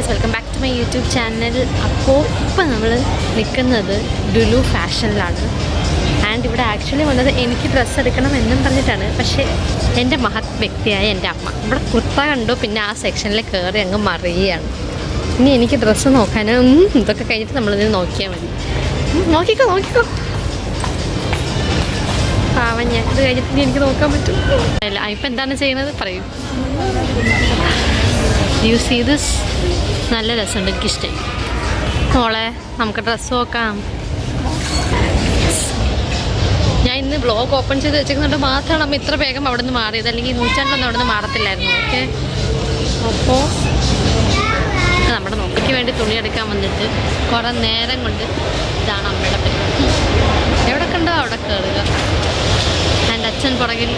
Guys, welcome back to my YouTube channel. അപ്പോൾ ഇപ്പം നമ്മൾ നിൽക്കുന്നത് ലുലു ഫാഷനിലാണ്. ആൻഡ് ഇവിടെ ആക്ച്വലി വന്നത് എനിക്ക് ഡ്രസ്സ് എടുക്കണം എന്നും പറഞ്ഞിട്ടാണ്. പക്ഷേ എൻ്റെ മഹത് വ്യക്തിയായ എൻ്റെ അമ്മ ഇവിടെ കുർത്ത കണ്ടു, പിന്നെ ആ സെക്ഷനിൽ കയറി അങ്ങ് മറിയുകയാണ്. ഇനി എനിക്ക് ഡ്രസ്സ് നോക്കാനും ഇതൊക്കെ കഴിഞ്ഞിട്ട് നമ്മളിത് നോക്കിയാൽ മതി. നോക്കിക്കോ പാവം, ഞാൻ ഇത് കഴിഞ്ഞിട്ട് ഇനി എനിക്ക് നോക്കാൻ പറ്റും. അല്ല, ഇപ്പം എന്താണ് ചെയ്യുന്നത് പറയൂ. യു സീ ദിസ്, നല്ല രസമുണ്ട്, എനിക്കിഷ്ടമായി. മോളെ, നമുക്ക് ഡ്രസ്സ് നോക്കാം. ഞാൻ ഇന്ന് ബ്ലോഗ് ഓപ്പൺ ചെയ്ത് വെച്ചിരിക്കുന്നുണ്ട് മാത്രമാണ് അമ്മ ഇത്ര വേഗം അവിടെ നിന്ന് മാറിയത്, അല്ലെങ്കിൽ 150 അവിടെ നിന്ന് മാറത്തില്ലായിരുന്നു. ഓക്കെ, അപ്പോൾ നമ്മുടെ നോക്കിക്ക് വേണ്ടി തുണി എടുക്കാൻ വന്നിട്ട് കുറേ നേരം കൊണ്ട് ഇതാണ് അമ്മയുടെ പരിപാടി. എവിടെ കണ്ടോ അവിടെ കയറുക. എൻ്റെ അച്ഛൻ പുറകിൽ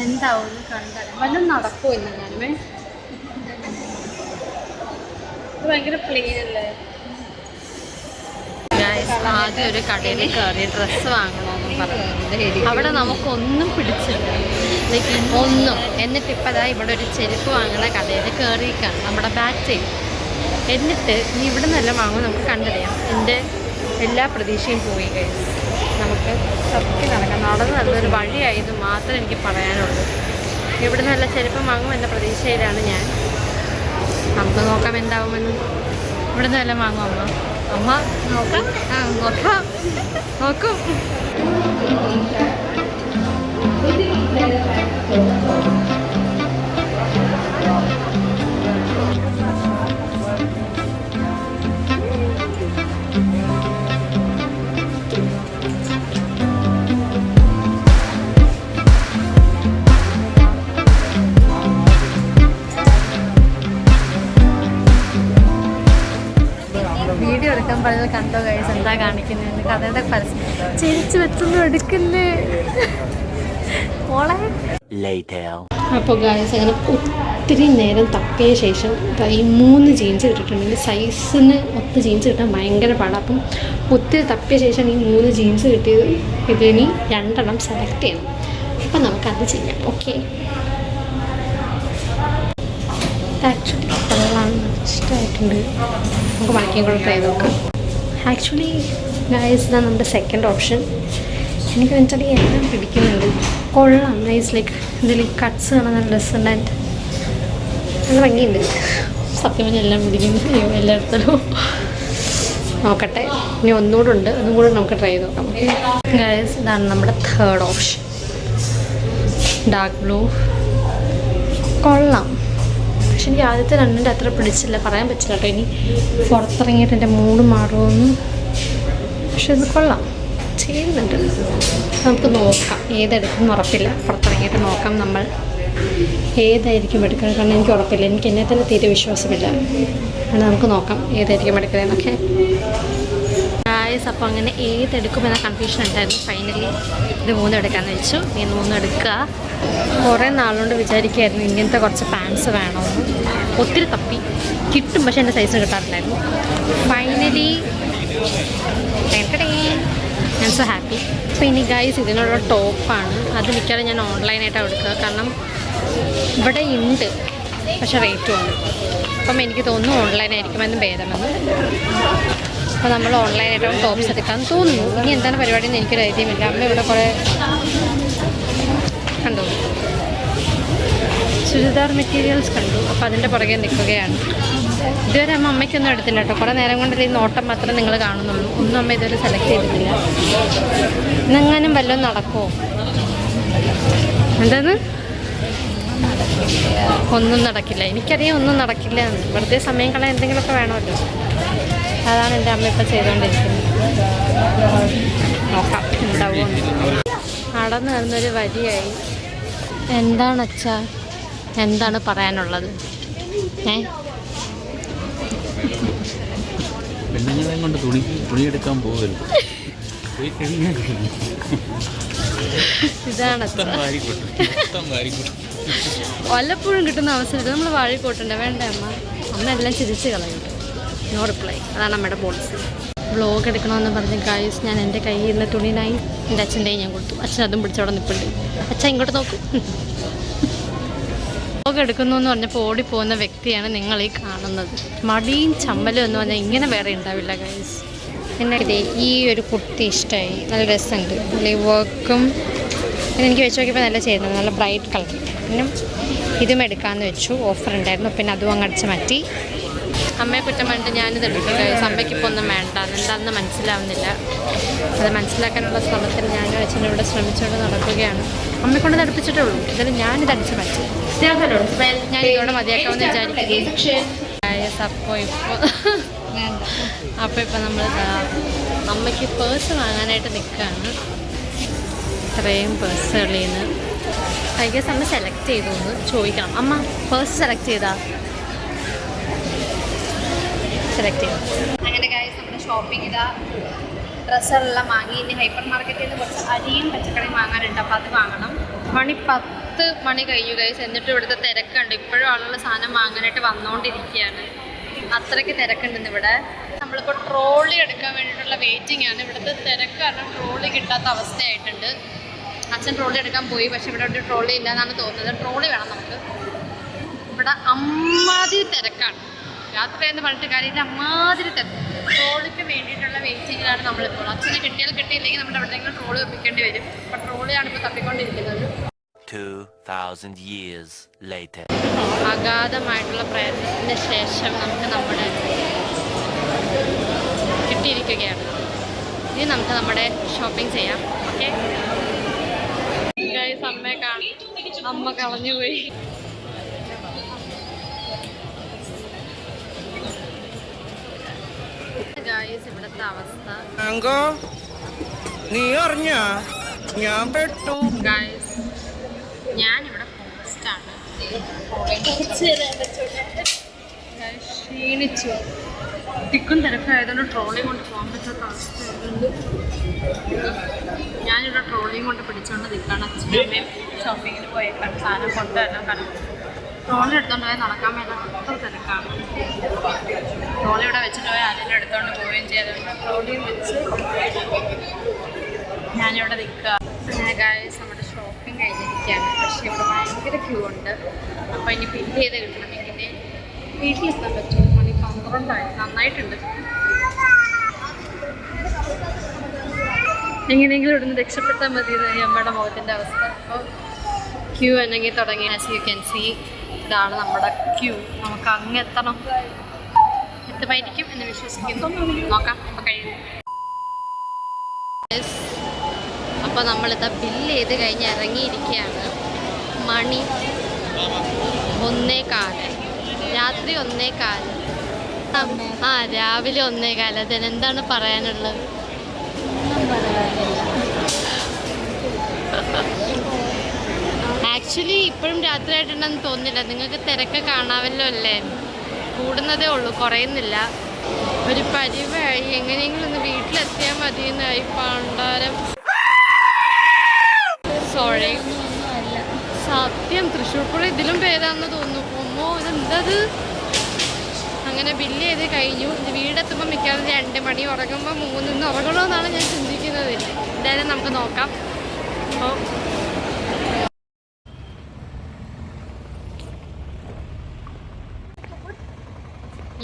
എന്താവും കണ്ടാൽ വല്ലതും നടക്കുമോ ഇല്ല. ഞാനുമേ ഭയങ്കര പ്ലെയിൻ അല്ലേ. ആദ്യം ഒരു കടയിൽ കയറി ഡ്രസ്സ് വാങ്ങണമെന്നും പറഞ്ഞു. അവിടെ നമുക്കൊന്നും പിടിച്ചില്ല, ലൈക്ക് ഒന്നും. എന്നിട്ട് ഇപ്പം അതാ ഇവിടെ ഒരു ചെരുപ്പ് വാങ്ങുന്ന കടയിൽ കയറിയിരിക്കുകയാണ് നമ്മുടെ ബാക്ക് സൈഡ്. എന്നിട്ട് നീ ഇവിടെ നിന്നല്ല വാങ്ങുമ്പോൾ നമുക്ക് കണ്ടറിയാം. എൻ്റെ എല്ലാ പ്രതീക്ഷയും പോയി കഴിഞ്ഞു. നമുക്ക് സത്യം നടക്കാം. നടന്ന് നല്ലൊരു വഴിയായത് മാത്രമേ എനിക്ക് പറയാനുള്ളൂ. ഇവിടെ നല്ല ചെരുപ്പ് വാങ്ങും എന്ന പ്രതീക്ഷയിലാണ് ഞാൻ. നമുക്ക് നോക്കാം എന്താവുമെന്ന്. ഇവിടെ നിന്ന് എല്ലാം വാങ്ങും അമ്മ നോക്കാം. നോക്കും. വീഡിയോ എടുക്കാൻ പറഞ്ഞത് കണ്ടോ ഗൈസ്, എന്താ കാണിക്കുന്നത് കഥയുടെ പരസ്യം. ചിരിച്ചു വെച്ചൊന്നും എടുക്കല്ലേ മോളെ. അപ്പോൾ ഗൈസ്, അങ്ങനെ ഒത്തിരി നേരം തപ്പിയ ശേഷം ഈ 3 ജീൻസ് കിട്ടിയിട്ടുണ്ടെങ്കിൽ സൈസിന് ഒത്ത് ജീൻസ് കിട്ടാൻ ഭയങ്കര പാടാണ്. അപ്പം ഒത്തിരി തപ്പിയ ശേഷം ഈ 3 ജീൻസ് കിട്ടിയത്. ഇതിനി 2 സെലക്ട് ചെയ്യണം. അപ്പം നമുക്കത് ചെയ്യാം. ഓക്കെ, ആക്ച്വലി കളറാണ് ഇഷ്ടമായിട്ടുണ്ട്. നമുക്ക് ബാക്കിയും കൂടെ ട്രൈ നോക്കാം. ആക്ച്വലി ഗൈസ്, ഇതാണ് നമ്മുടെ സെക്കൻഡ് ഓപ്ഷൻ. എനിക്ക് വെച്ചാൽ എല്ലാം പിടിക്കുന്നുണ്ട്, കൊള്ളാം. നൈസ്, ലൈക്ക് ഇതിൽ കട്ട്സ് കാണാൻ നല്ല ഡ്രസ്സുണ്ടായിട്ട് നല്ല ഭംഗിയുണ്ട്. സത്യം പറഞ്ഞാൽ എല്ലാം പിടിക്കുന്നു. അയ്യോ, എല്ലായിടത്തും നോക്കട്ടെ. ഇനി ഒന്നുകൂടെ ഉണ്ട്, അതും കൂടെ നമുക്ക് ട്രൈ ചെയ്ത് നോക്കാം. ഓക്കെ ഗൈസ്, ഇതാണ് നമ്മുടെ തേർഡ് ഓപ്ഷൻ. ഡാർക്ക് ബ്ലൂ കൊള്ളാം. പക്ഷെ എനിക്ക് ആദ്യത്തെ 2 അത്ര പിടിച്ചില്ല, പറയാൻ പറ്റില്ല കേട്ടോ. ഇനി പുറത്തിറങ്ങിയിട്ട് എൻ്റെ മൂഡ് മാറുമെന്ന്. പക്ഷെ ഇത് കൊള്ളാം, ചെയ്യുന്നുണ്ട്. നമുക്ക് നോക്കാം ഏതെടുക്കുമെന്ന് ഉറപ്പില്ല. പുറത്തിറങ്ങിയിട്ട് നോക്കാം നമ്മൾ ഏതായിരിക്കും എടുക്കുന്നത്. കാരണം എനിക്ക് ഉറപ്പില്ല, എനിക്ക് എന്നെ തന്നെ തീരെ വിശ്വാസമില്ല. എന്നാൽ നമുക്ക് നോക്കാം ഏതായിരിക്കും എടുക്കുന്നതെന്നൊക്കെ. ഗായ്സ്, അപ്പോൾ അങ്ങനെ ഏതെടുക്കുമെന്ന കൺഫ്യൂഷൻ ഉണ്ടായിരുന്നു. ഫൈനലി ഇത് 3 എടുക്കാമെന്ന് വെച്ചു. നീ 3 എടുക്കുക. കുറേ നാളുകൊണ്ട് വിചാരിക്കുമായിരുന്നു ഇങ്ങനത്തെ കുറച്ച് പാൻസ് വേണമെന്ന്. ഒത്തിരി തപ്പി കിട്ടും, പക്ഷേ എൻ്റെ സൈസ് കിട്ടാറുണ്ടായിരുന്നു. ഫൈനലി ഞാൻ സോ ഹാപ്പി. അപ്പോൾ ഇനി ഗൈസ്, ഇതിനുള്ള ടോപ്പാണ്. അത് മിക്കവാറും ഞാൻ ഓൺലൈനായിട്ടാണ് എടുക്കുക. കാരണം ഇവിടെ ഉണ്ട്, പക്ഷേ റേറ്റും ഉണ്ട്. അപ്പം എനിക്ക് തോന്നുന്നു ഓൺലൈനായിരിക്കുമെന്ന് ഭേദമെന്ന്. അപ്പോൾ നമ്മൾ ഓൺലൈനായിട്ടാണ് ടോപ്സ് എടുക്കാമെന്ന് തോന്നുന്നു. ഇനി എന്താണ് പരിപാടി എന്ന് എനിക്കൊരു ഐഡിയമില്ല. അമ്മ ഇവിടെ കുറേ കണ്ടു, ചുരിദാർ മെറ്റീരിയൽസ് കണ്ടു. അപ്പോൾ അതിൻ്റെ പുറകെ നിൽക്കുകയാണ്. ഇതുവരെ അമ്മയ്ക്കൊന്നും എടുത്തില്ല കേട്ടോ. കുറേ നേരം കൊണ്ട് ഈ നോട്ടം മാത്രമേ നിങ്ങൾ കാണുന്നുള്ളൂ. ഒന്നും അമ്മ ഇതുവരെ സെലക്ട് ചെയ്തിട്ടില്ല. ഇന്നെങ്ങാനും വല്ലതും നടക്കുമോ? എന്താന്ന്? ഒന്നും നടക്കില്ല. എനിക്കറിയാം ഒന്നും നടക്കില്ല എന്ന്. വെറുതെ സമയം കളയാൻ എന്തെങ്കിലുമൊക്കെ വേണമല്ലോ. അതാണ് എൻ്റെ അമ്മ ഇപ്പം ചെയ്തുകൊണ്ടിരിക്കുന്നത്. നോക്കാം ഉണ്ടാവുമോ. നടന്നു വരുന്നൊരു വരിയായി. എന്താണ് അച്ഛാ, എന്താണ് പറയാനുള്ളത്? പെണ്ണുങ്ങളെ കൊണ്ട് തുണിയെടുക്കാൻ പോകരുത്. ഇതാണ് വല്ലപ്പോഴും കിട്ടുന്ന അവസരത്തിൽ നമ്മൾ വാഴിക്കോട്ടുണ്ട്. വേണ്ട അമ്മ എല്ലാം ചിരിച്ച് കളയും. No reply. അതാണ് അമ്മയുടെ പോളിസി. വ്ലോഗ് എടുക്കണമെന്ന് പറഞ്ഞ് ഗൈസ്, ഞാൻ എൻ്റെ കയ്യിൽ ഇരുന്ന തുണിനായി എൻ്റെ അച്ഛൻ്റെയും ഞാൻ കൊടുത്തു. അച്ഛൻ അതും പിടിച്ചവിടെ നിൽപ്പുണ്ട്. അച്ഛൻ ഇങ്ങോട്ട് നോക്കും. വ്ലോഗ് എടുക്കുന്നു എന്ന് പറഞ്ഞപ്പോൾ ഓടിപ്പോകുന്ന വ്യക്തിയാണ് നിങ്ങൾ ഈ കാണുന്നത്. മടിയും ചമ്മലും എന്ന് പറഞ്ഞാൽ ഇങ്ങനെ വേറെ ഉണ്ടാവില്ല ഗൈസ്. പിന്നെ ഇതേ ഈ ഒരു കുർത്തി ഇഷ്ടമായി, നല്ല രസമുണ്ട്. അല്ലെങ്കിൽ വർക്കും എനിക്ക് വെച്ച് നോക്കിയപ്പോൾ നല്ല ചെയ്യുന്നത്, നല്ല ബ്രൈറ്റ് കളർ. പിന്നെ ഇതും എടുക്കാമെന്ന് വെച്ചു, ഓഫർ ഉണ്ടായിരുന്നു. പിന്നെ അതും അങ്ങ് അടിച്ച് മാറ്റി. അമ്മയെ കുറ്റം പറഞ്ഞിട്ട് ഞാനിത് എടുക്കും ഗൈസ്. അമ്മയ്ക്കിപ്പോൾ ഒന്നും വേണ്ട, എന്താണെന്ന് മനസ്സിലാവുന്നില്ല. അത് മനസ്സിലാക്കാനുള്ള ശ്രമത്തിൽ ഞാനും അച്ഛനും ഇവിടെ ശ്രമിച്ചുകൊണ്ട് നടക്കുകയാണ്. അമ്മയെക്കൊണ്ട് നടപ്പിച്ചിട്ടുള്ളൂ, എന്നാലും ഞാനിത് അടിച്ച് മാറ്റി. ഞാൻ ഇതോടെ മതിയാക്കാമെന്ന് വിചാരിക്കും. അപ്പോൾ ഇപ്പോൾ നമ്മൾ അമ്മയ്ക്ക് പേഴ്സ് വാങ്ങാനായിട്ട് നിൽക്കുകയാണ്. ഇത്രയും പേഴ്സുകളിൽ നിന്ന് ഐ ഗസ് അമ്മ സെലക്ട് ചെയ്തു എന്ന് ചോദിക്കണം. അമ്മ പേഴ്സ് സെലക്ട് ചെയ്താ? സെലക്ട് ചെയ്തു. അങ്ങനെ ഗൈസ് നമ്മുടെ ഷോപ്പിംഗ് ഇതാ ഡ്രസ്സുകളെല്ലാം വാങ്ങി. ഇനി ഹൈപ്പർ മാർക്കറ്റിൽ നിന്ന് കുറച്ച് അരിയും പച്ചക്കറിയും വാങ്ങാനുണ്ട്, അപ്പോൾ അത് വാങ്ങണം. 10 മണി കഴിഞ്ഞു ഗൈസ്. എന്നിട്ട് ഇവിടുത്തെ തിരക്കുണ്ട്. ഇപ്പോഴും ആളുകൾ സാധനം വാങ്ങാനായിട്ട് വന്നുകൊണ്ടിരിക്കുകയാണ്. അത്രയ്ക്ക് തിരക്കുണ്ടെന്ന് ഇവിടെ. നമ്മളിപ്പോൾ ട്രോളി എടുക്കാൻ വേണ്ടിയിട്ടുള്ള വെയിറ്റിംഗ് ആണ്. ഇവിടുത്തെ തിരക്ക് കാരണം ട്രോളി കിട്ടാത്ത അവസ്ഥയായിട്ടുണ്ട്. അച്ഛൻ ട്രോളി എടുക്കാൻ പോയി, പക്ഷെ ഇവിടെ ഒരു ട്രോളി ഇല്ല എന്നാണ് തോന്നുന്നത്. ട്രോളി വേണം നമുക്ക്. ഇവിടെ അമ്മാതിരി തിരക്കാണ്. രാത്രി എന്ന് പറഞ്ഞിട്ട് കാര്യമില്ല, അമ്മാതിരി തിരക്ക്. ട്രോളിക്ക് വേണ്ടിയിട്ടുള്ള വെയിറ്റിങ്ങിലാണ് നമ്മളിപ്പോൾ. അച്ഛനെ കിട്ടിയില്ലെങ്കിൽ നമ്മുടെ എവിടെയെങ്കിലും ട്രോളി ഒപ്പിക്കേണ്ടി വരും. അപ്പോൾ ട്രോളിയാണ് ഇപ്പോൾ തപ്പിക്കൊണ്ടിരിക്കുന്നത്. 2000 years later. അഗാധമായിട്ടുള്ള പ്രയത്നത്തിന് ശേഷം നമുക്ക് നമ്മുടെ കിട്ടിയിരിക്കുകയാണ്. ഇനി നമുക്ക് നമ്മുടെ ഷോപ്പിംഗ് ചെയ്യാം. ഓക്കെ ഗൈസ്, അമ്മയെ കാണാം. അമ്മ കളഞ്ഞുപോയി. ഗൈസ് ഇവിടുത്തെ അവസ്ഥ നീ അറിഞ്ഞ ഞാൻ പെട്ടു. ഗൈസ് ഞാനിവിടെ പോസ്റ്റാണ്. ക്ഷീണിച്ചു. തിക്കും തിരക്കായതുകൊണ്ട് ട്രോളിയും കൊണ്ട് പോകാൻ പറ്റാത്ത അവസ്ഥയായതുകൊണ്ട് ഞാനിവിടെ ട്രോളിയും കൊണ്ട് പിടിച്ചുകൊണ്ട് നിൽക്കുകയാണ്. അച്ഛനും അമ്മയും ഷോപ്പിങ്ങിന് പോയേക്കാണ് സാധനം കൊണ്ടുവരണം. കാരണം ട്രോളി എടുത്തുകൊണ്ട് പോയാൽ നടക്കാൻ മേലെ അത്ര തിരക്കാണ്. ട്രോളി ഇവിടെ വെച്ചിട്ട് പോയാൽ ആരെങ്കിലും എടുത്തുകൊണ്ട് പോവുകയും ചെയ്തുകൊണ്ട് ട്രോളിയും വെച്ച് ഞാനിവിടെ നിൽക്കുക. ഗൈസ് നമ്മുടെ ഷോപ്പിംഗ് കഴിഞ്ഞിരിക്കുകയാണ്. പക്ഷേ ഇവിടെ ഭയങ്കര ക്യൂ ഉണ്ട്. അപ്പോൾ ഇനി ബില്ല് ചെയ്ത് കിട്ടണമെങ്കിൽ വീട്ടിലെത്താൻ പറ്റും. മണി 12 നന്നായിട്ടുണ്ട്. എങ്ങനെയെങ്കിലും ഇവിടുന്ന് രക്ഷപ്പെട്ടാൽ മതി ഈ അമ്മയുടെ മുഖത്തിൻ്റെ അവസ്ഥ. അപ്പോൾ ക്യൂ അല്ലെങ്കിൽ തുടങ്ങി. ആസ് യു ക്യാൻ സീ ഇതാണ് നമ്മുടെ ക്യൂ. നമുക്ക് അങ്ങ് എത്തണം. എത്തുമായിരിക്കും എന്ന് വിശ്വസിക്കുന്നു. നോക്കാം അപ്പോൾ കഴിയും. അപ്പോൾ നമ്മളിതാ ബില്ല് ചെയ്ത് കഴിഞ്ഞ് ഇറങ്ങിയിരിക്കുകയാണ്. മണി 1:15, രാത്രി 1:15. രാവിലെ 1:15. അതിനെന്താണ് പറയാനുള്ളത്? ആക്ച്വലി ഇപ്പോഴും രാത്രി ആയിട്ടുണ്ടെന്ന് തോന്നുന്നില്ല. നിങ്ങൾക്ക് തിരക്ക് കാണാമല്ലോ അല്ലേ? കൂടുന്നതേ ഉള്ളൂ, കുറയുന്നില്ല. ഒരു പരിവായി. എങ്ങനെയെങ്കിലും ഒന്ന് വീട്ടിലെത്തിയാൽ മതിയെന്നായി. പണ്ടാരം സോറി, സത്യം തൃശ്ശൂർ പൂരം ഇതിലും പേരാണെന്ന് തോന്നുന്നു. ഒമ്മോ ഇതെന്തത്? അങ്ങനെ ബില്ല് ചെയ്ത് കഴിഞ്ഞു. വീടെത്തുമ്പോൾ മിക്കവാറും 2 മണി, ഉറങ്ങുമ്പോൾ 3 ഉറങ്ങണമെന്നാണ് ഞാൻ ചിന്തിക്കുന്നത്. എന്തായാലും നമുക്ക് നോക്കാം. അപ്പോൾ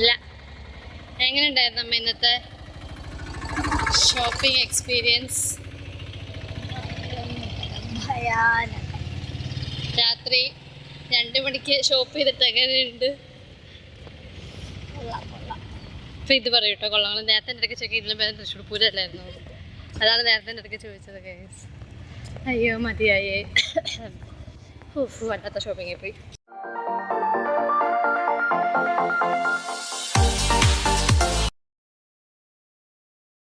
ഇല്ല, എങ്ങനെ ഉണ്ടായിരുന്നു അമ്മ ഇന്നത്തെ ഷോപ്പിംഗ് എക്സ്പീരിയൻസ്? രാത്രി 2 മണിക്ക് ഷോപ്പ് ചെയ്തിട്ട് എങ്ങനെയുണ്ട്? അപ്പം ഇത് പറയൂ കേട്ടോ, കൊള്ളാം. നേരത്തെ എൻ്റെ ഇടയ്ക്ക് ചോദിക്കുക ഇതിലും പേര് തൃശ്ശൂർ പൂരം അല്ലായിരുന്നു. അതാണ് നേരത്തെ എൻ്റെ ഇടയ്ക്ക് ചോദിച്ചത് ഗൈസ്. അയ്യോ മതിയായേ. വല്ലാത്ത ഷോപ്പിങ്ങിൽ പോയി.